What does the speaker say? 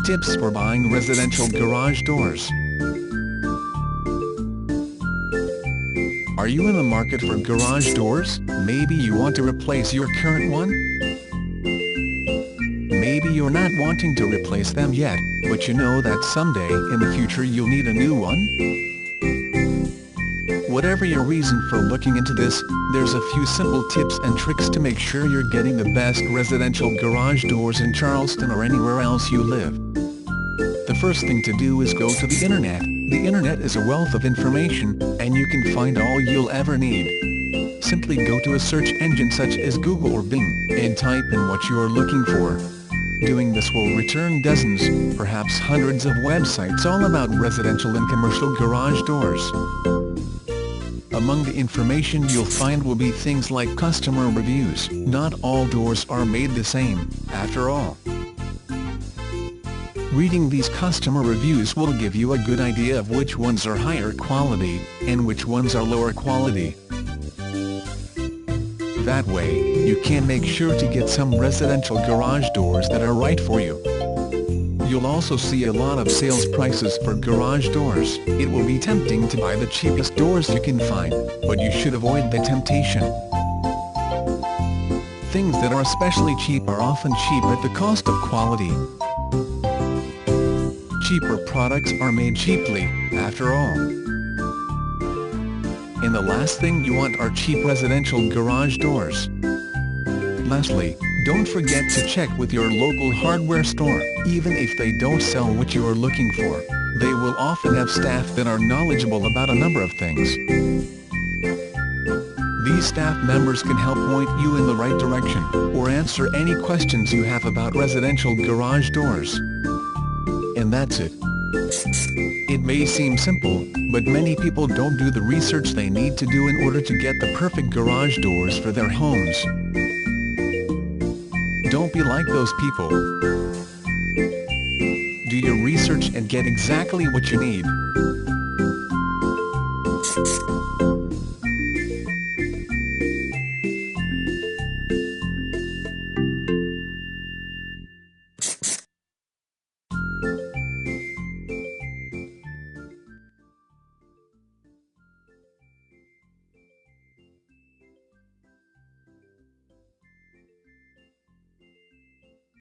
Tips for buying residential garage doors. Are you in the market for garage doors? Maybe you want to replace your current one? Maybe you're not wanting to replace them yet, but you know that someday in the future you'll need a new one? Whatever your reason for looking into this, there's a few simple tips and tricks to make sure you're getting the best residential garage doors in Charleston or anywhere else you live. The first thing to do is go to the internet. The internet is a wealth of information, and you can find all you'll ever need. Simply go to a search engine such as Google or Bing, and type in what you are looking for. Doing this will return dozens, perhaps hundreds of websites all about residential and commercial garage doors. Among the information you'll find will be things like customer reviews. Not all doors are made the same, after all. Reading these customer reviews will give you a good idea of which ones are higher quality, and which ones are lower quality. That way, you can make sure to get some residential garage doors that are right for you. You'll also see a lot of sales prices for garage doors. It will be tempting to buy the cheapest doors you can find, but you should avoid the temptation. Things that are especially cheap are often cheap at the cost of quality. Cheaper products are made cheaply, after all. And the last thing you want are cheap residential garage doors. Lastly, don't forget to check with your local hardware store. Even if they don't sell what you are looking for, they will often have staff that are knowledgeable about a number of things. These staff members can help point you in the right direction, or answer any questions you have about residential garage doors. And that's it. It may seem simple, but many people don't do the research they need to do in order to get the perfect garage doors for their homes. Don't be like those people. Do your research and get exactly what you need.